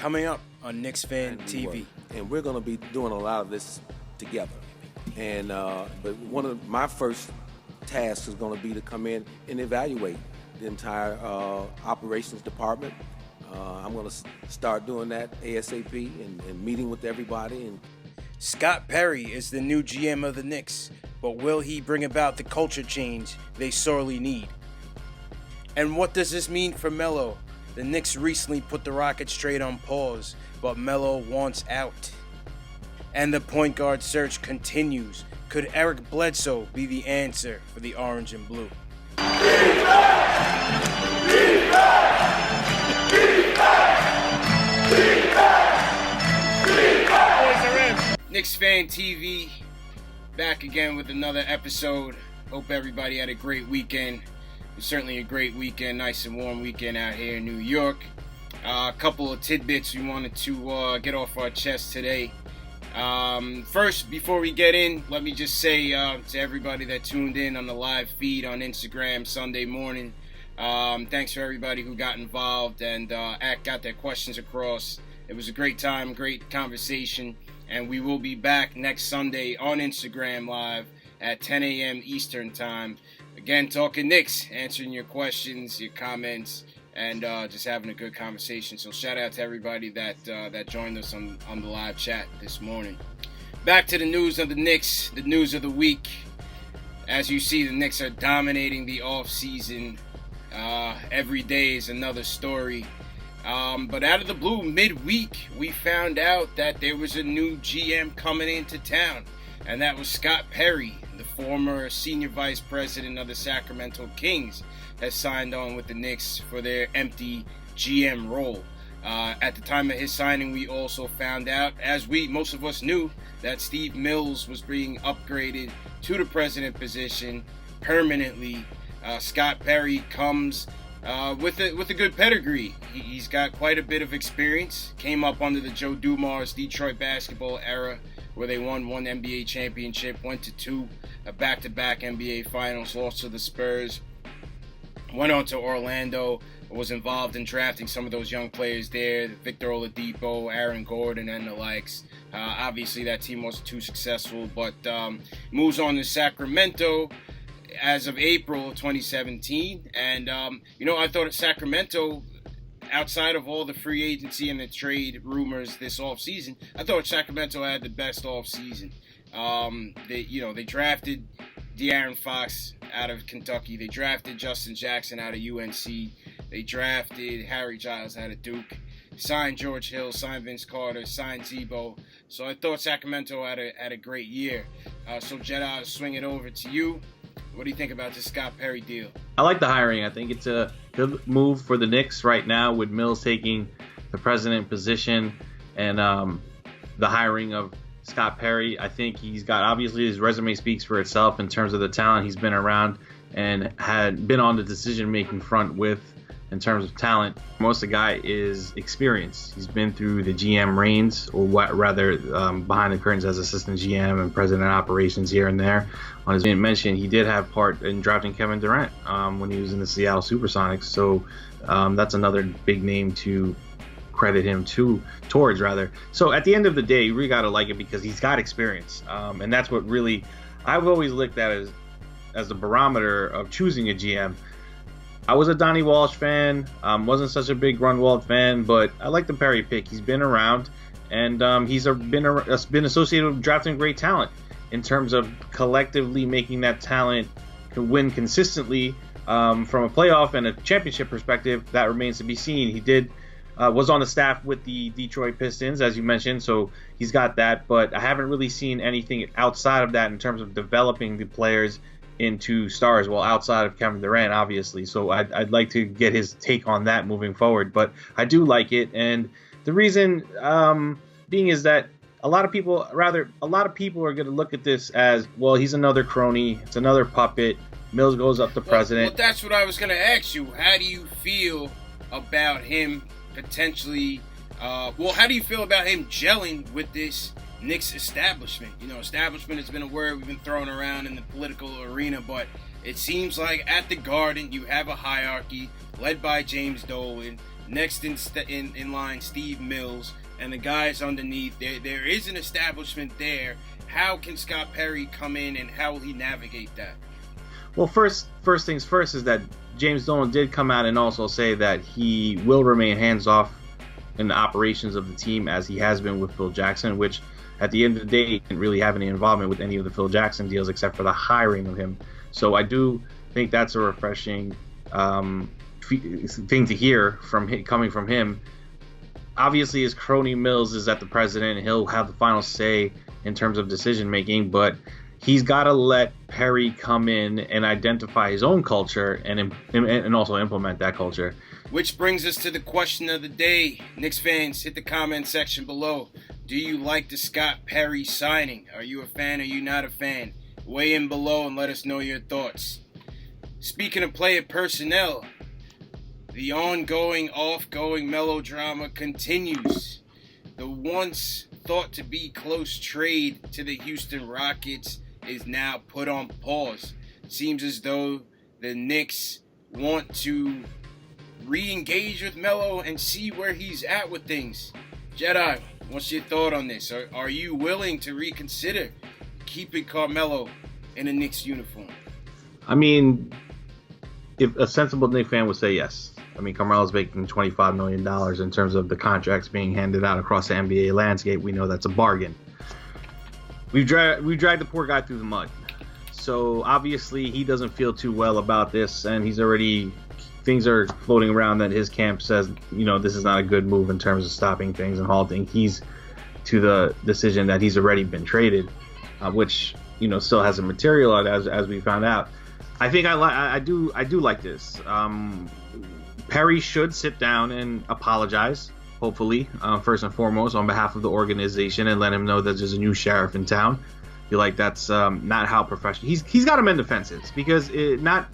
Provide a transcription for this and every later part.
coming up on Knicks Fan TV. And we're going to be doing a lot of this together. And but one of my first tasks is going to be to come in and evaluate the entire operations department. I'm going to start doing that ASAP and meeting with everybody. And Scott Perry is the new GM of the Knicks, but will he bring about the culture change they sorely need? And what does this mean for Melo? The Knicks recently put the Rockets trade on pause, but Melo wants out. And the point guard search continues. Could Eric Bledsoe be the answer for the orange and blue? Knicks Fan TV, back again with another episode. Hope everybody had a great weekend. It was certainly a great weekend, nice and warm weekend out here in New York. A couple of tidbits we wanted to get off our chest today. First, before we get in, let me just say to everybody that tuned in on the live feed on Instagram Sunday morning, thanks for everybody who got involved and got their questions across. It was a great time, great conversation, and we will be back next Sunday on Instagram Live at 10 a.m. Eastern Time. Again, talking Knicks, answering your questions, your comments, and just having a good conversation. So shout out to everybody that joined us on the live chat this morning. Back to the news of the Knicks, the news of the week. As you see, the Knicks are dominating the offseason. Every day is another story. But out of the blue, midweek, we found out that there was a new GM coming into town, and that was Scott Perry, the former senior vice president of the Sacremento Kings, has signed on with the Knicks for their empty GM role. At the time of his signing, we also found out, as most of us knew, that Steve Mills was being upgraded to the president position permanently. Scott Perry comes with a good pedigree. He's got quite a bit of experience. Came up under the Joe Dumars Detroit basketball era, where they won one NBA championship, went to two back-to-back NBA finals, lost to the Spurs. Went on to Orlando, was involved in drafting some of those young players there, Victor Oladipo, Aaron Gordon, and the likes. Obviously, that team wasn't too successful, but moves on to Sacramento as of April of 2017. And, I thought at Sacramento, outside of all the free agency and the trade rumors this offseason, I thought Sacramento had the best offseason. They drafted De'Aaron Fox out of Kentucky. They drafted Justin Jackson out of UNC. They drafted Harry Giles out of Duke. Signed George Hill, signed Vince Carter, signed Zebo. So I thought Sacramento had a great year. So Jed, I'll swing it over to you. What do you think about the Scott Perry deal? I like the hiring. I think it's a good move for the Knicks right now with Mills taking the president position and the hiring of Scott Perry. I think he's got, obviously his resume speaks for itself in terms of the talent he's been around and had been on the decision-making front with in terms of talent. Most of the guy is experience. He's been through the GM reigns, or rather behind the curtains as assistant GM and president of operations here and there. As being mentioned, he did have part in drafting Kevin Durant when he was in the Seattle Supersonics. So that's another big name to credit him towards. So at the end of the day, you really got to like it because he's got experience. And that's what really I've always looked at as the barometer of choosing a GM. I was a Donnie Walsh fan, wasn't such a big Grunwald fan, but I like the Perry pick. He's been around, and he's been associated with drafting great talent in terms of collectively making that talent win consistently from a playoff and a championship perspective. That remains to be seen. He was on the staff with the Detroit Pistons, as you mentioned, so he's got that, but I haven't really seen anything outside of that in terms of developing the players into stars, well, outside of Kevin Durant, obviously. So I'd like to get his take on that moving forward. But I do like it, and the reason being is that a lot of people are going to look at this as, well, he's another crony, it's another puppet. Mills goes up to president. Well, that's what I was going to ask you. How do you feel about him potentially? How do you feel about him gelling with this Knicks establishment? Establishment has been a word we've been throwing around in the political arena, but it seems like at the Garden you have a hierarchy led by James Dolan. Next in line, Steve Mills, and the guys underneath. There is an establishment there. How can Scott Perry come in, and how will he navigate that? Well, first things first is that James Dolan did come out and also say that he will remain hands-off in the operations of the team as he has been with Phil Jackson, which at the end of the day, he didn't really have any involvement with any of the Phil Jackson deals except for the hiring of him. So I do think that's a refreshing thing to hear coming from him. Obviously, his crony Mills is at the president, and he'll have the final say in terms of decision making, but he's got to let Perry come in and identify his own culture and also implement that culture. Which brings us to the question of the day. Knicks fans, hit the comment section below. Do you like the Scott Perry signing? Are you a fan or are you not a fan? Weigh in below and let us know your thoughts. Speaking of player personnel, the ongoing, off-going melodrama continues. The once thought to be close trade to the Houston Rockets is now put on pause. Seems as though the Knicks want to re-engage with Melo and see where he's at with things. Jedi, what's your thought on this? Are you willing to reconsider keeping Carmelo in a Knicks uniform? I mean, if a sensible Knicks fan would say yes. I mean, Carmelo's making $25 million in terms of the contracts being handed out across the NBA landscape. We know that's a bargain. We've dragged the poor guy through the mud. So obviously he doesn't feel too well about this, and things are floating around that his camp says, this is not a good move in terms of stopping things and halting. He's to the decision that he's already been traded, which, still hasn't materialized as we found out. I think I do like this. Perry should sit down and apologize, hopefully, first and foremost, on behalf of the organization, and let him know that there's a new sheriff in town. I feel like that's not how professional. He's got to mend the fences, because not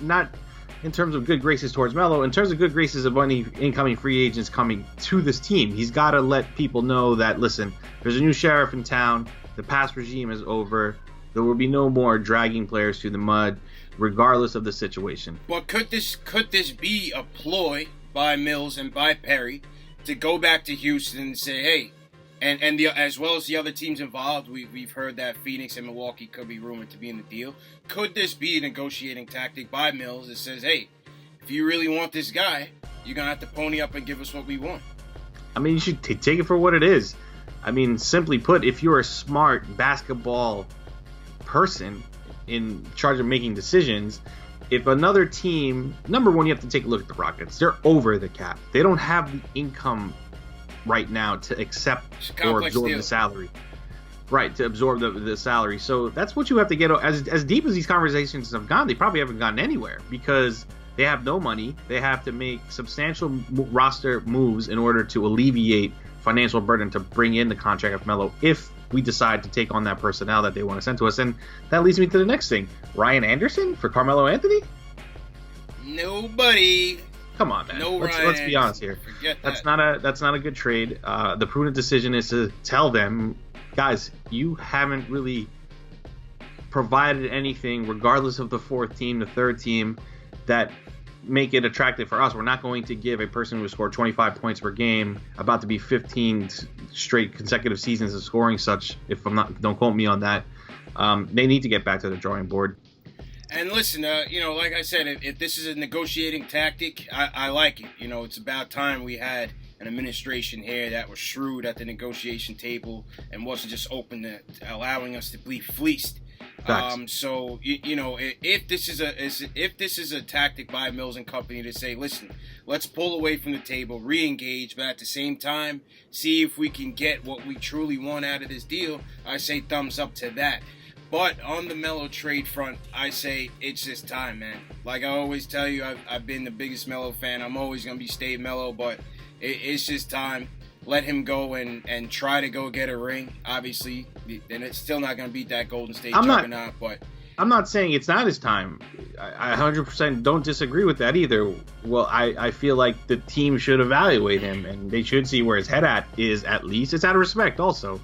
in terms of good graces towards Melo, in terms of good graces of any incoming free agents coming to this team. He's got to let people know that, listen, there's a new sheriff in town. The past regime is over. There will be no more dragging players through the mud, regardless of the situation. But could this be a ploy by Mills and by Perry to go back to Houston and say, hey, and as well as the other teams involved, we've heard that Phoenix and Milwaukee could be rumored to be in the deal. Could this be a negotiating tactic by Mills that says, hey, if you really want this guy, you're going to have to pony up and give us what we want? I mean, you should take it for what it is. I mean, simply put, if you're a smart basketball person in charge of making decisions, if another team, number one, you have to take a look at the Rockets. They're over the cap. They don't have the income right now to accept or absorb the salary. Right, to absorb the salary. So that's what you have to get. As deep as these conversations have gone, they probably haven't gotten anywhere, because they have no money. They have to make substantial roster moves in order to alleviate financial burden to bring in the contract of Melo, if we decide to take on that personnel that they want to send to us. And that leads me to the next thing. Ryan Anderson for Carmelo Anthony? Nobody. Come on, man. No, let's be honest here. Forget that's not a good trade. The prudent decision is to tell them, guys, you haven't really provided anything, regardless of the fourth team, the third team, that make it attractive for us. We're not going to give a person who scored 25 points per game, about to be 15 straight consecutive seasons of scoring such, if I'm not, don't quote me on that. They need to get back to the drawing board. And listen, like I said, if this is a negotiating tactic, I like it. It's about time we had an administration here that was shrewd at the negotiation table and wasn't just open to allowing us to be fleeced. So if this is a tactic by Mills and company to say, listen, let's pull away from the table, re-engage, but at the same time see if we can get what we truly want out of this deal, I say thumbs up to that. But on the Melo trade front, I say it's just time, man. Like I always tell you, I've been the biggest Melo fan. I'm always going to be stay Melo, but it's just time. Let him go and try to go get a ring. Obviously, and it's still not going to beat that Golden State juggernaut. But I'm not saying it's not his time. I 100% don't disagree with that either. Well, I feel like the team should evaluate him, and they should see where his head is at least. It's out of respect also.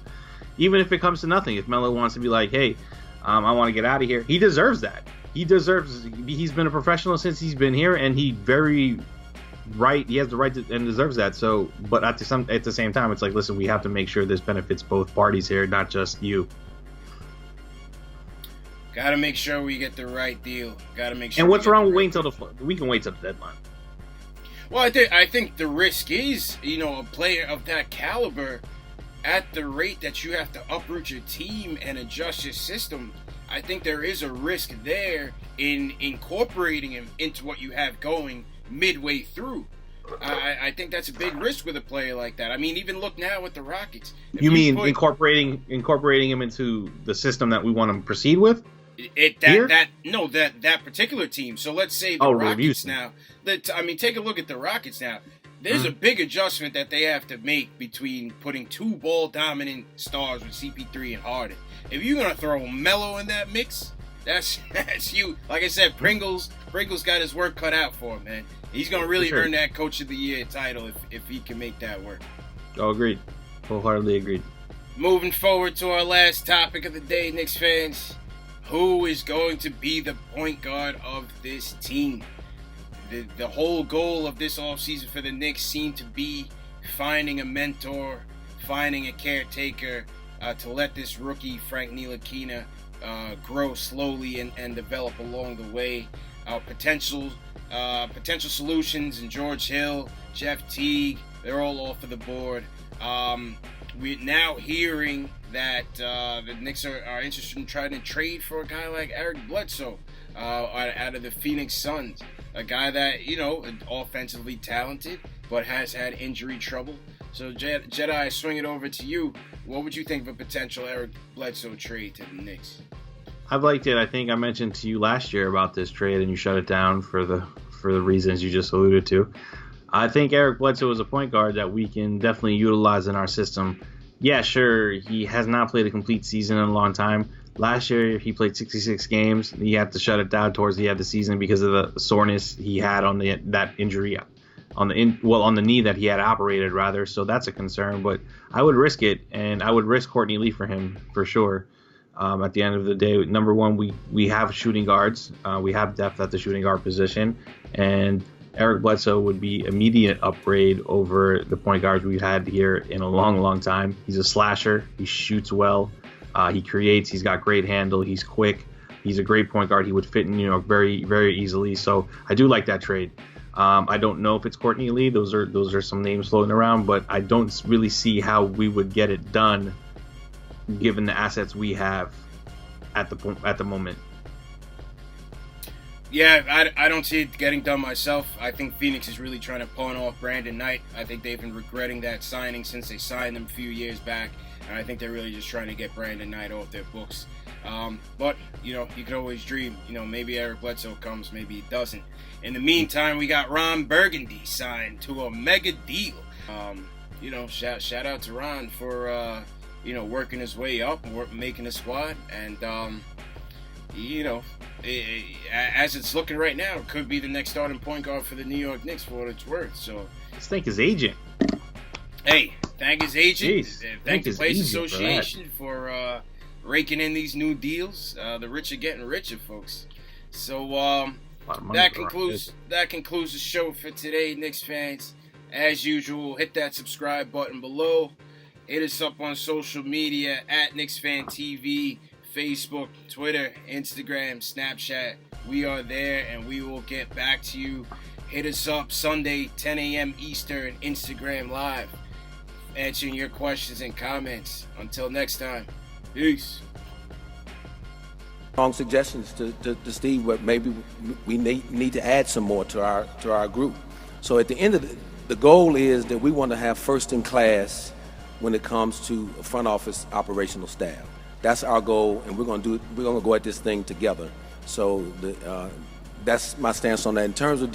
Even if it comes to nothing, if Melo wants to be like, hey, I want to get out of here, he deserves that. He's been a professional since he's been here, and he very right. He has the right to, and deserves that. So, but at the same time, it's like, listen, we have to make sure this benefits both parties here, not just you. Got to make sure we get the right deal. Got to make sure. And what's wrong with waiting till we can wait till the deadline? Well, I think the risk is, a player of that caliber, at the rate that you have to uproot your team and adjust your system, I think there is a risk there in incorporating him into what you have going midway through. I think that's a big risk with a player like that. I mean, even look now with the Rockets. You mean incorporating him into the system that we want to proceed with? That particular team. So let's say the Rockets now. Take a look at the Rockets now. There's a big adjustment that they have to make between putting two ball-dominant stars with CP3 and Harden. If you're gonna throw Melo in that mix, that's you. Like I said, Pringle's got his work cut out for him, man. He's gonna really earn that Coach of the Year title if he can make that work. Oh, agreed. Wholeheartedly agreed. Moving forward to our last topic of the day, Knicks fans. Who is going to be the point guard of this team? The whole goal of this offseason for the Knicks seemed to be finding a mentor, finding a caretaker to let this rookie, Frank Ntilikina, grow slowly and develop along the way. Potential solutions in George Hill, Jeff Teague, they're all off of the board. We're now hearing that the Knicks are interested in trying to trade for a guy like Eric Bledsoe out of the Phoenix Suns. A guy that, offensively talented, but has had injury trouble. So, Jedi, I swing it over to you. What would you think of a potential Eric Bledsoe trade to the Knicks? I've liked it. I think I mentioned to you last year about this trade, and you shut it down for the reasons you just alluded to. I think Eric Bledsoe is a point guard that we can definitely utilize in our system. Yeah, sure, he has not played a complete season in a long time. Last year, he played 66 games. He had to shut it down towards the end of the season because of the soreness he had on that injury on the knee that he had operated, rather. So that's a concern. But I would risk it, and I would risk Courtney Lee for him for sure. At the end of the day, number one, we have shooting guards. We have depth at the shooting guard position, and Eric Bledsoe would be immediate upgrade over the point guards we've had here in a long, long time. He's a slasher. He shoots well. He creates. He's got great handle. He's quick. He's a great point guard. He would fit in New York very, very easily. So I do like that trade. I don't know if it's Courtney Lee. Those are some names floating around, but I don't really see how we would get it done, given the assets we have at the moment. Yeah, I don't see it getting done myself. I think Phoenix is really trying to pawn off Brandon Knight. I think they've been regretting that signing since they signed him a few years back. And I think they're really just trying to get Brandon Knight off their books. But, you could always dream. Maybe Eric Bledsoe comes, maybe he doesn't. In the meantime, we got Ron Burgundy signed to a mega deal. Shout out to Ron for, working his way up, making a squad. And, as it's looking right now, it could be the next starting point guard for the New York Knicks for what it's worth. So let's thank his agent. Hey, thank his agent. Jeez, thank the Players Association for raking in these new deals. The rich are getting richer, folks. So that concludes the show for today, Knicks fans. As usual, hit that subscribe button below. Hit us up on social media at Knicks Fan TV, Facebook, Twitter, Instagram, Snapchat. We are there, and we will get back to you. Hit us up Sunday, 10 a.m. Eastern, Instagram Live, answering your questions and comments. Until next time, peace. Strong suggestions to Steve, but maybe we need to add some more to our group. So at the end of the goal is that we want to have first in class when it comes to front office operational staff. That's our goal, and we're going to go at this thing together. So that's my stance on that. In terms of